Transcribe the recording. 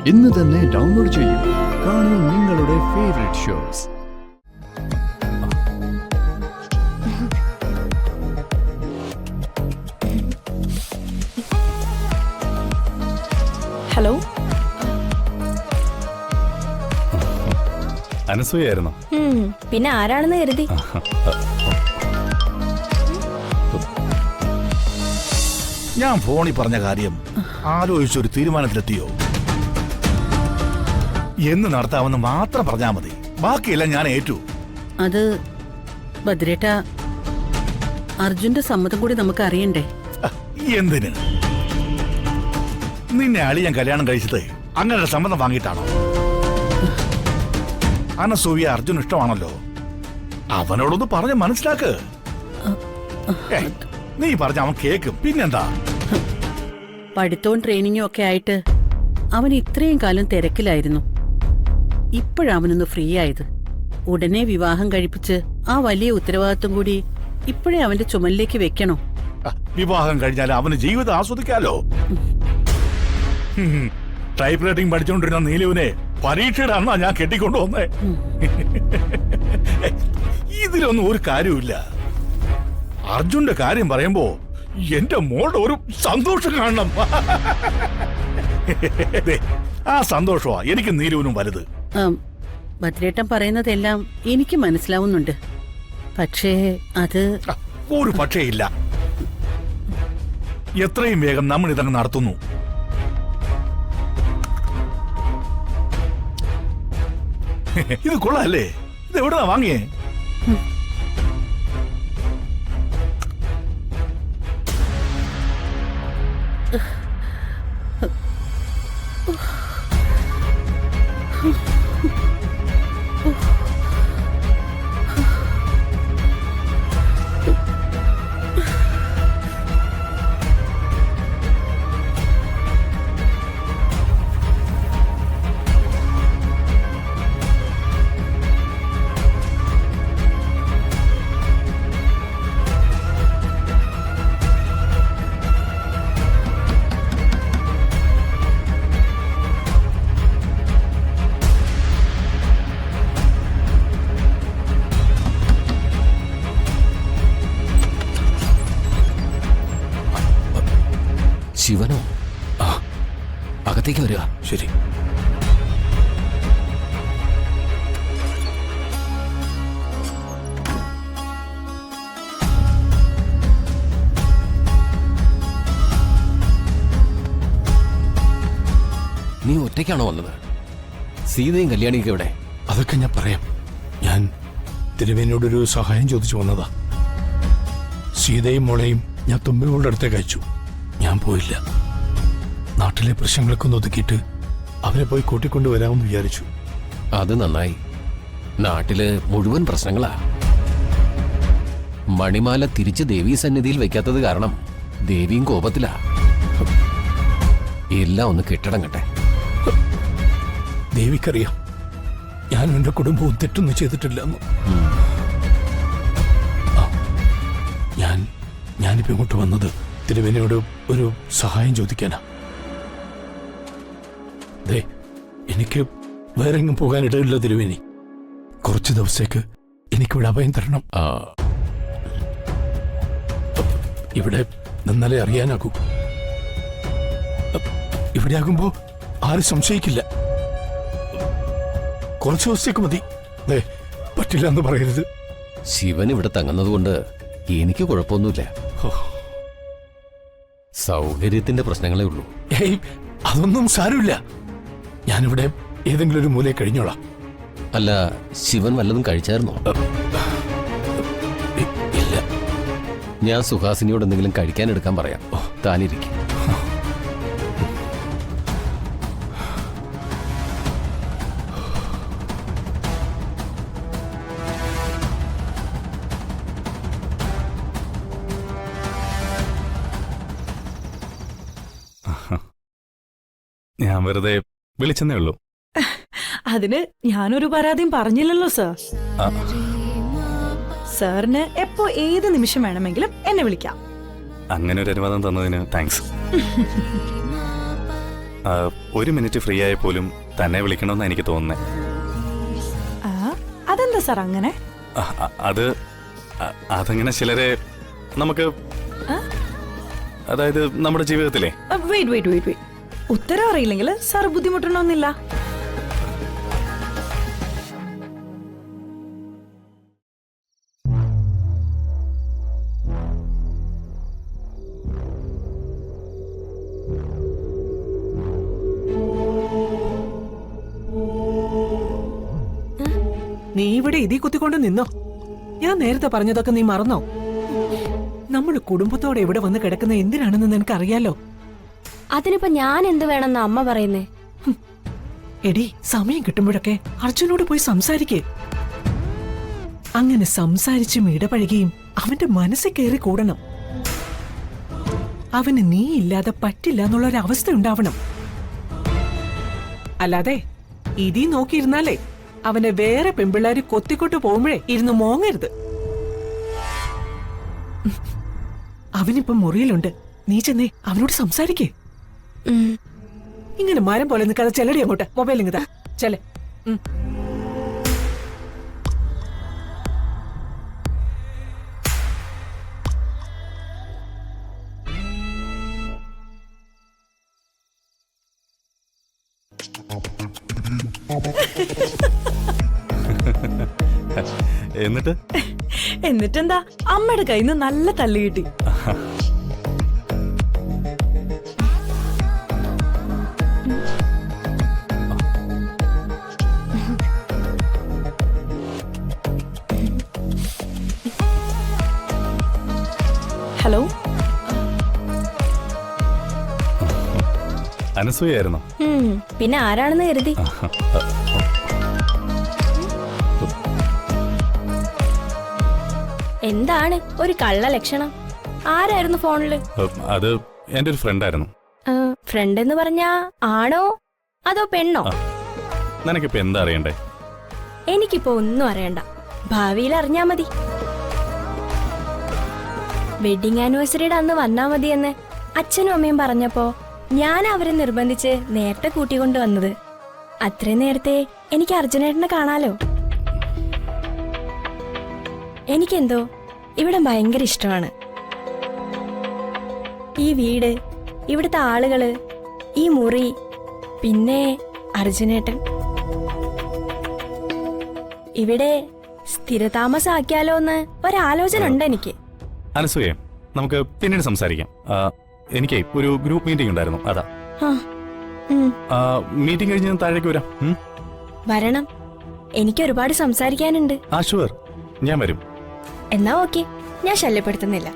ഇന്ന് തന്നെ ഡൗൺലോഡ് ചെയ്യൂ. കാണൂ നിങ്ങളുടെ ഫേവറേറ്റ് ഷോസ്. ഹലോ, അനസൂയായിരുന്നോ? പിന്നെ ആരാണെന്ന് കരുതി? ഞാൻ ഫോണിൽ പറഞ്ഞ കാര്യം ആലോചിച്ചൊരു തീരുമാനത്തിലെത്തിയോ? എന്ന് നടത്താമെന്ന് മാത്രം പറഞ്ഞാ മതി, ബാക്കിയെല്ലാം ഞാൻ ഏറ്റു. അത് ഭദ്രേട്ട, അർജുന്റെ സമ്മതം കൂടി നമുക്ക് അറിയണ്ടേ? എന്തിന്? നിന്നെ അളിയൻ കല്യാണം കഴിച്ചത് അങ്ങനെ സമ്മതം വാങ്ങിയിട്ടാണോ? അനസൂയ അർജുൻ ഇഷ്ടമാണല്ലോ, അവനോടൊന്ന് പറഞ്ഞ് മനസ്സിലാക്ക്. നീ പറഞ്ഞ അവൻ കേക്കും, പിന്നെന്താ? പഠിത്തവും ട്രെയിനിങ്ങും ഒക്കെ ആയിട്ട് അവൻ ഇത്രയും കാലം തിരക്കിലായിരുന്നു. ഇപ്പോഴവനൊന്ന് ഫ്രീ ആയത്. ഉടനെ വിവാഹം കഴിപ്പിച്ച് ആ വലിയ ഉത്തരവാദിത്വം കൂടി ഇപ്പോഴേ അവന്റെ ചുമലിലേക്ക് വെക്കണോ? വിവാഹം കഴിഞ്ഞാൽ അവന് ജീവിതം ആസ്വദിക്കാലോ. ടൈപ്പ് റൈറ്റിംഗ് പഠിച്ചുകൊണ്ടിരുന്ന നീലുവിനെ പരീക്ഷയുടെ അന്നാ ഞാൻ കെട്ടിക്കൊണ്ടുവന്നേ. ഇതിലൊന്നും ഒരു കാര്യമില്ല. അർജുന്റെ കാര്യം പറയുമ്പോ എന്റെ മോളുടെ ഒരു സന്തോഷം കാണണം. ആ സന്തോഷമാ എനിക്ക് നീലുവിനും വലുത്. ഭദ്രേട്ടൻ പറയുന്നതെല്ലാം എനിക്ക് മനസ്സിലാവുന്നുണ്ട്. പക്ഷേ അത് ഒരു പക്ഷേ ഇല്ല. എത്രയും വേഗം നമ്മൾ ഇതങ്ങ് നടത്തുന്നു. ഇത് കൊള്ളാല്ലേ? ഇത് എവിടുന്നാ വാങ്ങിയേ? ശിവനോ? അകത്തേക്ക് വരിക. ശരി. നീ ഒറ്റയ്ക്കാണോ വന്നത്? സീതയും കല്യാണിയൊക്കെ എവിടെ? അതൊക്കെ ഞാൻ പറയാം. ഞാൻ തിരുവേനോടൊരു സഹായം ചോദിച്ചു വന്നതാ. സീതയും മോളെയും ഞാൻ തുമ്പികളുടെ അടുത്തേക്ക് അയച്ചു. ഞാൻ പോയില്ല. നാട്ടിലെ പ്രശ്നങ്ങളൊക്കെ ഒന്ന് ഒതുക്കിയിട്ട് അവരെ പോയി കൂട്ടിക്കൊണ്ടുവരാമെന്ന് വിചാരിച്ചു. അത് നന്നായി. നാട്ടില് മുഴുവൻ പ്രശ്നങ്ങളാ. മണിമാല തിരിച്ച് ദേവീ സന്നിധിയിൽ വെക്കാത്തത് കാരണം ദേവിയും കോപത്തിലാ. എല്ലാം ഒന്ന് കെട്ടടങ്ങട്ടെ. ദേവിക്കറിയാം ഞാനും എന്റെ കുടുംബവും തെറ്റൊന്നും ചെയ്തിട്ടില്ലെന്ന്. ഞാനിപ്പോ ഇങ്ങോട്ട് വന്നത് തിരുവേനയോട് ഒരു സഹായം ചോദിക്കാനാ. എനിക്ക് വേറെ എങ്ങും പോകാനിടയില്ല തിരുവേനി. കുറച്ചു ദിവസത്തേക്ക് എനിക്കിവിടെ അഭയം തരണം. ഇവിടെ നിന്നാലേ അറിയാനാകൂ. ഇവിടെ ആകുമ്പോ ആരും സംശയിക്കില്ല. കുറച്ചു ദിവസത്തേക്ക് മതി. പറ്റില്ല എന്ന് പറയരുത്. ശിവൻ ഇവിടെ തങ്ങുന്നതുകൊണ്ട് എനിക്ക് കുഴപ്പമൊന്നുമില്ല. സൗകര്യത്തിന്റെ പ്രശ്നങ്ങളേ ഉള്ളൂ. അതൊന്നും സാരമില്ല. ഞാനിവിടെ ഏതെങ്കിലും ഒരു മൂലയെ കഴിഞ്ഞോളാം. അല്ല, ശിവൻ വല്ലതും കഴിച്ചായിരുന്നോ? ഇല്ല. ഞാൻ സുഹാസിനിയോട് എന്തെങ്കിലും കഴിക്കാൻ എടുക്കാൻ പറയാം. താനിരിക്കും. ഞാൻ വെറുതെ വിളിച്ചെന്നേ ഉള്ളൂ. അതിന് ഞാനൊരു പരാതിയും പറഞ്ഞില്ലല്ലോ സാർ. സാറിന് എപ്പോ ഏത് നിമിഷം വേണമെങ്കിലും എന്നെ വിളിക്കാം. അങ്ങനെ ഒരു അനുവാദം തന്നതിന് താങ്ക്സ്. ഒരു മിനിറ്റ് ഫ്രീ ആയ പോലും തന്നെ വിളിക്കണമെന്ന് എനിക്ക് തോന്നുന്നത്. അതെന്താ സാർ അങ്ങനെ? അതങ്ങനെ ചിലരെ നമുക്ക്, അതായത് നമ്മുടെ ജീവിതത്തിലെ. വെയിറ്റ് ഉത്തരം അറിയില്ലെങ്കിൽ സാർ ബുദ്ധിമുട്ടണമെന്നില്ല. നീ ഇവിടെ ഇതി കുത്തിക്കൊണ്ട് നിന്നോ? ഞാൻ നേരത്തെ പറഞ്ഞതൊക്കെ നീ മറന്നോ? നമ്മൾ കുടുംബത്തോടെ ഇവിടെ വന്ന് കിടക്കുന്ന എന്തിനാണെന്ന് നിനക്കറിയാലോ. അതിനിപ്പോ ഞാൻ എന്ത് വേണമെന്ന് അമ്മ പറയുന്നേ? എടി, സമയം കിട്ടുമ്പോഴൊക്കെ അർജുനോട് പോയി സംസാരിക്കേ. അങ്ങനെ സംസാരിച്ചും ഇടപഴകിയും അവന്റെ മനസ്സിൽ കയറി കൂടണം. അവന് നീ ഇല്ലാതെ പറ്റില്ല എന്നുള്ളൊരവസ്ഥ ഉണ്ടാവണം. അല്ലാതെ ഇതി നോക്കിയിരുന്നാലേ അവനെ വേറെ പെമ്പിള്ളാര് കൊത്തിക്കൊട്ടു പോകുമ്പോഴേ ഇരുന്ന് മോങ്ങരുത്. അവനിപ്പം മുറിയിലുണ്ട്. നീ ചെന്നേ അവനോട് സംസാരിക്കേ. ഇങ്ങനെ മരം പോലെ നിൽക്കാതെ ചെല്ലടി അങ്ങോട്ട്. മൊബൈൽ ഇങ്ങതാ ചെല. എന്നിട്ടെന്താ, അമ്മയുടെ കയ്യിൽ നിന്ന് നല്ല തല്ല് കിട്ടി. ഹലോ, അനസൂയായിരുന്നോ? പിന്നെ ആരാണെന്ന് കരുതി? എന്താണ് ഒരു കള്ള ലക്ഷണം? ആരായിരുന്നു ഫോണില്? അത് എന്റെ ഒരു ഫ്രണ്ടായിരുന്നു. ഫ്രണ്ട് എന്ന് പറഞ്ഞാ ആണോ അതോ പെണ്ണോ? നിനക്കിപ്പോ എന്താ അറിയണ്ടേ? എനിക്കിപ്പോ ഒന്നും അറിയണ്ട, ഭാവിയിൽ അറിഞ്ഞാ മതി. വെഡിങ് ആനിവേഴ്സറിയുടെ അന്ന് വന്നാ മതിയെന്ന് അച്ഛനും അമ്മയും പറഞ്ഞപ്പോ ഞാൻ അവരെ നിർബന്ധിച്ച് നേരത്തെ കൂട്ടിക്കൊണ്ടു വന്നത്. അത്രയും നേരത്തെ എനിക്ക് അർജുനേട്ടനെ കാണാലോ. എനിക്കെന്തോ ഇവിടെ ഭയങ്കര ഇഷ്ടമാണ്. ഈ വീട്, ഇവിടുത്തെ ആളുകള്, ഈ മുറി, പിന്നെ അർജുനേട്ടൻ. ഇവിടെ സ്ഥിരതാമസാക്കിയാലോ എന്ന് ഒരാലോചന ഉണ്ട് എനിക്ക്. അനസൂയെ, നമുക്ക് പിന്നീട് സംസാരിക്കാം. എനിക്ക് ഒരു ഗ്രൂപ്പ് മീറ്റിംഗ് ഉണ്ടായിരുന്നു, അതാ. മീറ്റിംഗ് കഴിഞ്ഞ് താഴേക്ക് വരാം. വരണം, എനിക്ക് ഒരുപാട് സംസാരിക്കാനുണ്ട്. ഷുവർ, ഞാൻ വരും. എന്നാ ഓക്കെ, ഞാൻ ശല്യപ്പെടുത്തുന്നില്ല.